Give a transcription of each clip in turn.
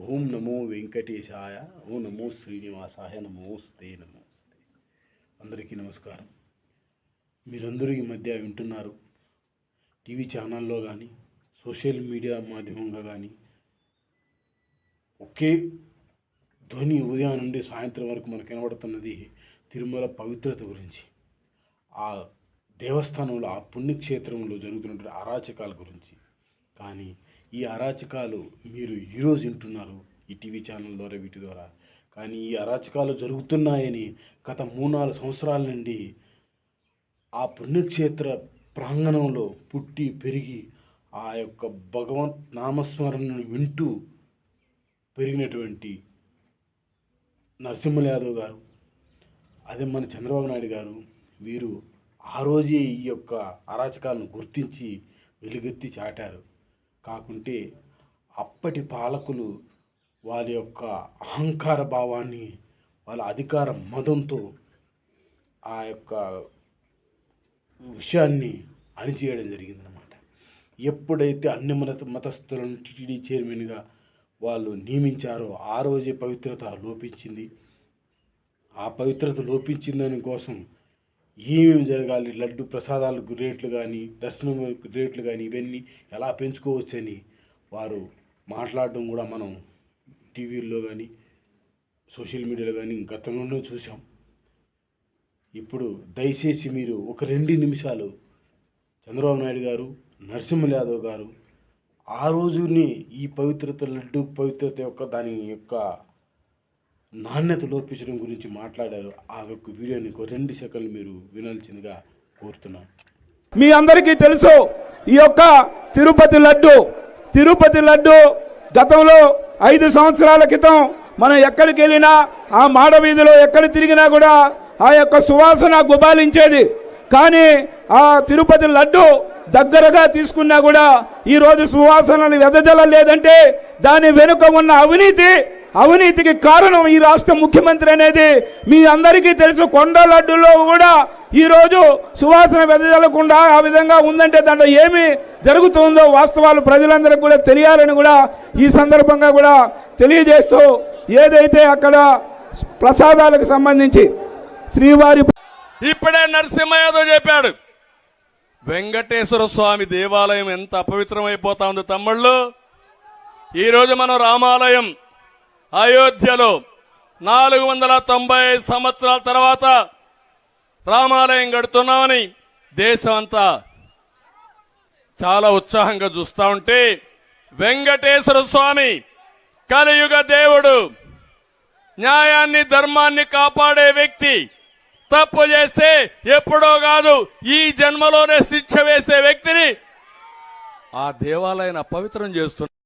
ఓం నమో వెంకటేశాయ, ఓం నమో శ్రీనివాసాయ, నమోస్తే నమోస్తే. అందరికీ నమస్కారం. మీరందరూ ఈ మధ్య వింటున్నారు, టీవీ ఛానల్లో కానీ సోషల్ మీడియా మాధ్యమంగా కానీ ఒకే ధ్వని ఉదయం నుండి సాయంత్రం వరకు మనకు కనబడుతున్నది తిరుమల పవిత్రత గురించి, ఆ దేవస్థానంలో, ఆ పుణ్యక్షేత్రంలో జరుగుతున్నటువంటి అరాచకాల గురించి. కానీ ఈ అరాచకాలు మీరు ఈరోజు వింటున్నారు ఈ టీవీ ఛానల్ ద్వారా, వీటి ద్వారా. కానీ ఈ అరాచకాలు జరుగుతున్నాయని గత 3-4 సంవత్సరాల నుండి ఆ పుణ్యక్షేత్ర ప్రాంగణంలో పుట్టి పెరిగి ఆ యొక్క భగవంత్ నామస్మరణను వింటూ పెరిగినటువంటి నరసింహ యాదవ్ గారు, అదే మన చంద్రబాబు నాయుడు గారు, వీరు ఆ రోజే ఈ యొక్క అరాచకాలను గుర్తించి వెలుగెత్తి చాటారు. కాకుంటే అప్పటి పాలకులు వారి యొక్క అహంకార భావాన్ని, వాళ్ళ అధికార మదంతో ఆ యొక్క విషయాన్ని అణిచేయడం జరిగిందనమాట. ఎప్పుడైతే అన్ని మతస్థులను టీటీడీ చైర్మన్గా వాళ్ళు నియమించారో ఆ రోజే పవిత్రత లోపించింది. ఆ పవిత్రత లోపించిందని కోసం ఏమేమి జరగాలి, లడ్డు ప్రసాదాలు రేట్లు కానీ, దర్శనం రేట్లు కానీ, ఇవన్నీ ఎలా పెంచుకోవచ్చని వారు మాట్లాడడం కూడా మనం టీవీల్లో కానీ సోషల్ మీడియాలో కానీ గతంలోనే చూసాం. ఇప్పుడు దయచేసి మీరు ఒక 2 నిమిషాలు చంద్రబాబు నాయుడు గారు, నరసింహ యాదవ్ గారు ఆ రోజుని ఈ పవిత్రత, లడ్డు పవిత్రత యొక్క దాని యొక్క నాణ్యత లోపించడం గురించి మాట్లాడారు. ఆ యొక్క వీడియోని 2 సెకండ్లు మీరు వినాల్సిందిగా కోరుతున్నాను. మీ అందరికీ తెలుసు, ఈ యొక్క తిరుపతి లడ్డు గతంలో 5 సంవత్సరాల క్రితం మనం ఎక్కడికి వెళ్ళినా, ఆ మాడ వీధిలో ఎక్కడ తిరిగినా కూడా ఆ యొక్క సువాసన గుబాలించేది. కానీ ఆ తిరుపతి లడ్డు దగ్గరగా తీసుకున్నా కూడా ఈరోజు సువాసనలు వెదజల్లలేదంటే దాని వెనుక ఉన్న అవినీతికి కారణం ఈ రాష్ట్ర ముఖ్యమంత్రి అనేది మీ అందరికీ తెలుసు. కొండ లడ్డులో కూడా ఈరోజు సువాసన వెదజల్లకుండా ఆ విధంగా ఉందంటే దాంట్లో ఏమి జరుగుతుందో వాస్తవాలు ప్రజలందరికీ కూడా తెలియాలని కూడా ఈ సందర్భంగా కూడా తెలియజేస్తూ, ఏదైతే అక్కడ ప్రసాదాలకు సంబంధించి శ్రీవారి ఇప్పుడే నరసింహ యాదవ్ చెప్పాడు, వెంకటేశ్వర స్వామి దేవాలయం ఎంత అపవిత్రమైపోతా ఉంది తమ్ముళ్ళు. ఈరోజు మనం రామాలయం అయోధ్యలో 495 సంవత్సరాల తర్వాత రామాలయం కడుతున్నామని దేశం అంతా చాలా ఉత్సాహంగా చూస్తా ఉంటే, వెంకటేశ్వర స్వామి కలియుగ దేవుడు, న్యాయాన్ని ధర్మాన్ని కాపాడే వ్యక్తి, తప్పు చేస్తే ఎప్పుడో కాదు ఈ జన్మలోనే శిక్ష వేసే వ్యక్తిని ఆ దేవాలయాన్ని అపవిత్రం చేస్తున్నారు.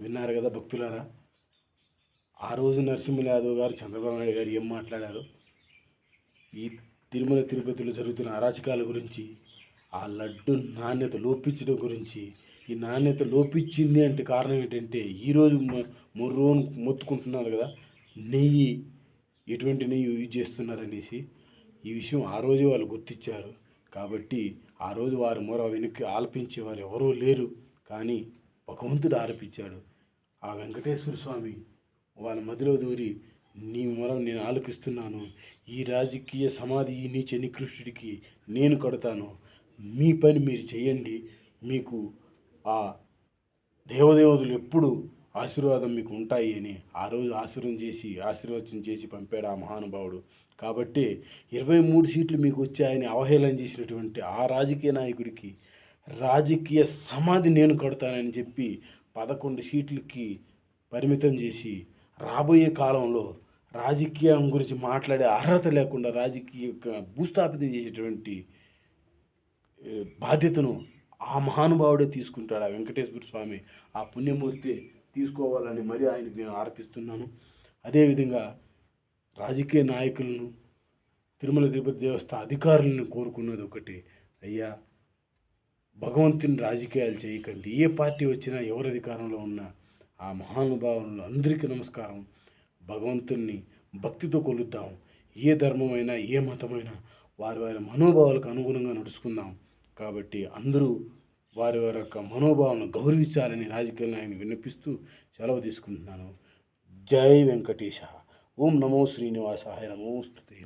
విన్నారు కదా భక్తులారా, ఆ రోజు నరసింహ యాదవ్ గారు, చంద్రబాబు నాయుడు గారు ఏం మాట్లాడారు ఈ తిరుపతిలో జరుగుతున్న అరాచకాల గురించి, ఆ లడ్డు నాణ్యత లోపించడం గురించి. ఈ నాణ్యత లోపించింది అంటే కారణం ఏంటంటే, ఈరోజు మొర్రోను మొత్తుకుంటున్నారు కదా, నెయ్యి ఎటువంటి నెయ్యి యూజ్ చేస్తున్నారనేసి. ఈ విషయం ఆ రోజే వాళ్ళు గుర్తించారు. కాబట్టి ఆ రోజు వారి మొర వెనక్కి ఆలపించేవారు ఎవరూ లేరు. కానీ భగవంతుడు ఆలపించాడు. ఆ వెంకటేశ్వర స్వామి వాళ్ళ మధ్యలో దూరి, నీ మొర నేను ఆలకిస్తున్నాను, ఈ రాజకీయ సమాధి ఈ నీచ నికృష్టుడికి నేను కడతాను, మీ పని మీరు చేయండి, మీకు ఆ దేవదేవతలు ఎప్పుడు ఆశీర్వాదం మీకు ఉంటాయి అని ఆ రోజు ఆశీర్వచనం చేసి పంపాడు ఆ మహానుభావుడు. కాబట్టి 23 సీట్లు మీకు వచ్చాయని అవహేళన చేసినటువంటి ఆ రాజకీయ నాయకుడికి రాజకీయ సమాధి నేను కడతానని చెప్పి 11 సీట్లకి పరిమితం చేసి, రాబోయే కాలంలో రాజకీయం గురించి మాట్లాడే అర్హత లేకుండా రాజకీయ భూస్థాపితం చేసేటువంటి బాధ్యతను ఆ మహానుభావుడే తీసుకుంటాడు. ఆ వెంకటేశ్వర స్వామి, ఆ పుణ్యమూర్తి తీసుకోవాలని మరి ఆయనకు నేను ఆర్పిస్తున్నాను. అదేవిధంగా రాజకీయ నాయకులను, తిరుపతి దేవస్థాన అధికారులను కోరుకున్నది ఒకటి, అయ్యా భగవంతుని రాజకీయాలు చేయకండి. ఏ పార్టీ వచ్చినా, ఎవరు అధికారంలో ఉన్నా ఆ మహానుభావులను అందరికీ నమస్కారం. భగవంతుని భక్తితో కొలుద్దాం. ఏ ధర్మమైనా, ఏ మతమైనా వారి వారి మనోభావాలకు అనుగుణంగా నడుచుకుందాం. కాబట్టి అందరూ వారి వారి యొక్క మనోభావాలను గౌరవించాలని రాజకీయ నాయకుని విన్నపిస్తూ సెలవు తీసుకుంటున్నాను. జై వెంకటేశ. ఓం నమో శ్రీనివాసాయ నమో స్తుతే.